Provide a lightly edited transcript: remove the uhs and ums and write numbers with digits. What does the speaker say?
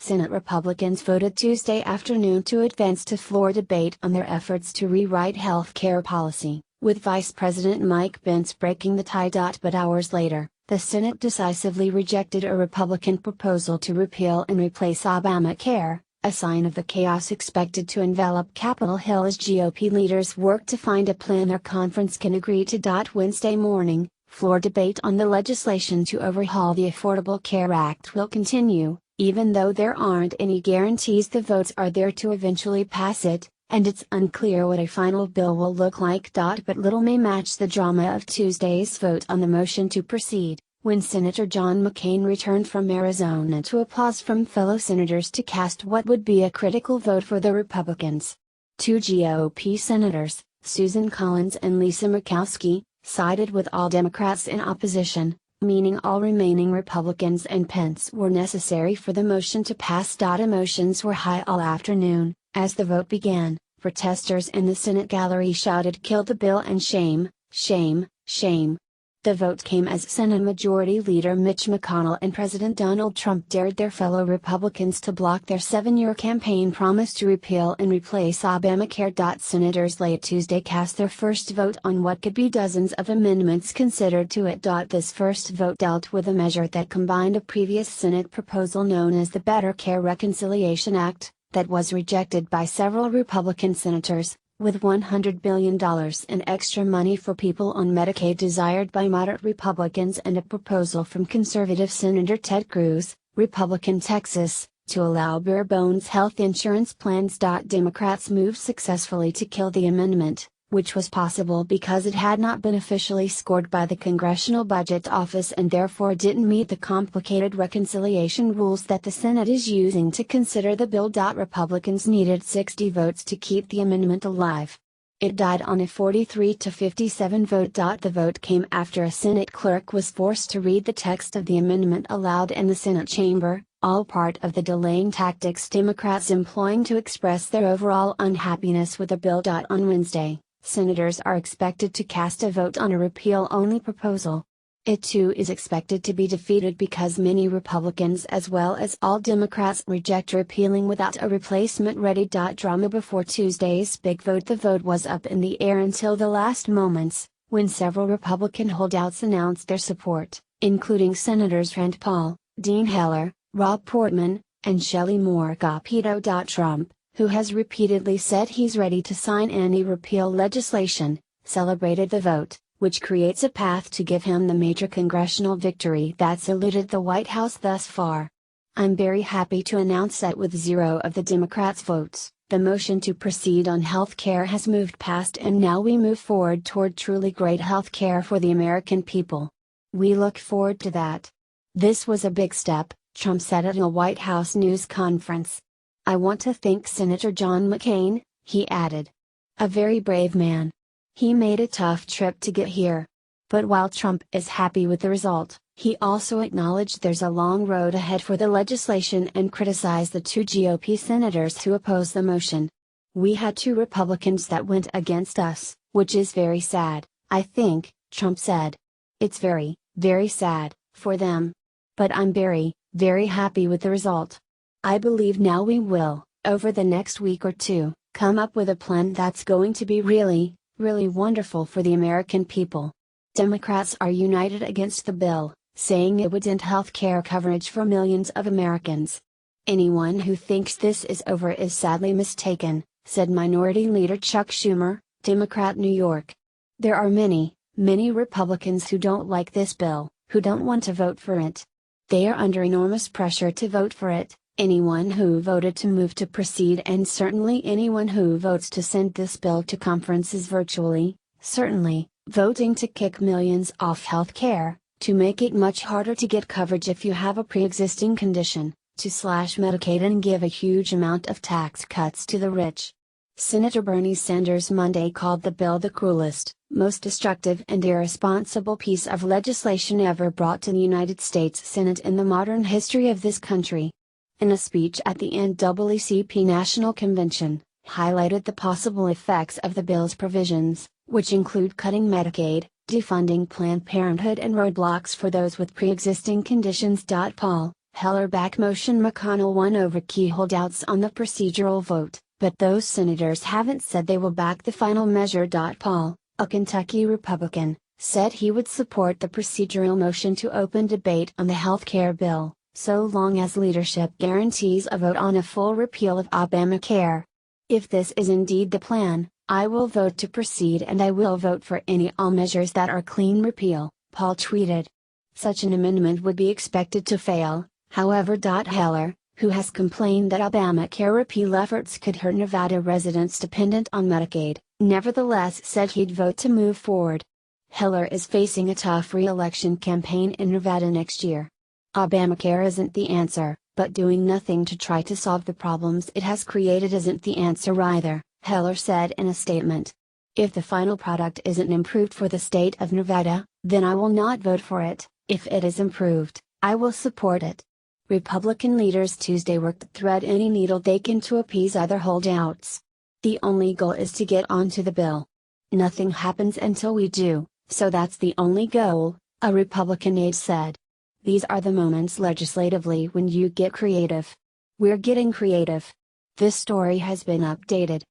Senate Republicans voted Tuesday afternoon to advance to floor debate on their efforts to rewrite health care policy, with Vice President Mike Pence breaking the tie. But hours later, the Senate decisively rejected a Republican proposal to repeal and replace Obamacare, a sign of the chaos expected to envelop Capitol Hill as GOP leaders work to find a plan their conference can agree to. Wednesday morning, floor debate on the legislation to overhaul the Affordable Care Act will continue, even though there aren't any guarantees the votes are there to eventually pass it, and it's unclear what a final bill will look like. But little may match the drama of Tuesday's vote on the motion to proceed, when Senator John McCain returned from Arizona to applause from fellow senators to cast what would be a critical vote for the Republicans. Two GOP senators, Susan Collins and Lisa Murkowski, sided with all Democrats in opposition, meaning all remaining Republicans and Pence were necessary for the motion to pass. Emotions were high all afternoon. As the vote began, protesters in the Senate gallery shouted "Kill the bill" and "Shame, shame, shame." The vote came as Senate Majority Leader Mitch McConnell and President Donald Trump dared their fellow Republicans to block their 7-year campaign promise to repeal and replace Obamacare. Senators late Tuesday cast their first vote on what could be dozens of amendments considered to it. This first vote dealt with a measure that combined a previous Senate proposal known as the Better Care Reconciliation Act, that was rejected by several Republican senators, with $100 billion in extra money for people on Medicaid desired by moderate Republicans, and a proposal from conservative Senator Ted Cruz, Republican Texas, to allow bare-bones health insurance plans. Democrats moved successfully to kill the amendment, which was possible because it had not been officially scored by the Congressional Budget Office and therefore didn't meet the complicated reconciliation rules that the Senate is using to consider the bill. Republicans needed 60 votes to keep the amendment alive. It died on a 43-57 vote. The vote came after a Senate clerk was forced to read the text of the amendment aloud in the Senate chamber, all part of the delaying tactics Democrats employing to express their overall unhappiness with the bill. On Wednesday, senators are expected to cast a vote on a repeal-only proposal. It too is expected to be defeated because many Republicans as well as all Democrats reject repealing without a replacement ready. Drama before Tuesday's big vote. The vote was up in the air until the last moments, when several Republican holdouts announced their support, including Senators Rand Paul, Dean Heller, Rob Portman, and Shelley Moore. Trump, who has repeatedly said he's ready to sign any repeal legislation, celebrated the vote, which creates a path to give him the major congressional victory that's eluded the White House thus far. "I'm very happy to announce that with 0 of the Democrats' votes, the motion to proceed on health care has moved past and now we move forward toward truly great health care for the American people. We look forward to that. This was a big step," Trump said at a White House news conference. "I want to thank Senator John McCain," he added. "A very brave man. He made a tough trip to get here." But while Trump is happy with the result, he also acknowledged there's a long road ahead for the legislation and criticized the 2 GOP senators who opposed the motion. "We had 2 Republicans that went against us, which is very sad, I think," Trump said. "It's very, very sad, for them. But I'm very, very happy with the result. I believe now we will, over the next week or 2, come up with a plan that's going to be really, really wonderful for the American people." Democrats are united against the bill, saying it would end health care coverage for millions of Americans. "Anyone who thinks this is over is sadly mistaken," said Minority Leader Chuck Schumer, Democrat, New York. "There are many, many Republicans who don't like this bill, who don't want to vote for it. They are under enormous pressure to vote for it. Anyone who voted to move to proceed and certainly anyone who votes to send this bill to conference is virtually, certainly, voting to kick millions off health care, to make it much harder to get coverage if you have a pre-existing condition, to slash Medicaid and give a huge amount of tax cuts to the rich." Senator Bernie Sanders Monday called the bill the cruelest, most destructive and irresponsible piece of legislation ever brought to the United States Senate in the modern history of this country. In a speech at the NAACP National Convention, highlighted the possible effects of the bill's provisions, which include cutting Medicaid, defunding Planned Parenthood and roadblocks for those with pre-existing conditions. Paul, Heller-backed motion. McConnell won over key holdouts on the procedural vote, but those senators haven't said they will back the final measure. Paul, a Kentucky Republican, said he would support the procedural motion to open debate on the health care bill, so long as leadership guarantees a vote on a full repeal of Obamacare. If this is indeed the plan, I will vote to proceed, and I will vote for all measures that are clean repeal, Paul tweeted. Such an amendment would be expected to fail, however. Heller, who has complained that Obamacare repeal efforts could hurt Nevada residents dependent on Medicaid, nevertheless said he'd vote to move forward. Heller is facing a tough re-election campaign in Nevada next year. Obamacare isn't the answer, but doing nothing to try to solve the problems it has created isn't the answer either, Heller said in a statement. If the final product isn't improved for the state of Nevada, then I will not vote for it. If it is improved, I will support it. Republican leaders Tuesday worked to thread any needle they can to appease other holdouts. The only goal is to get onto the bill. Nothing happens until we do, so that's the only goal, a Republican aide said. These are the moments legislatively when you get creative. We're getting creative. This story has been updated.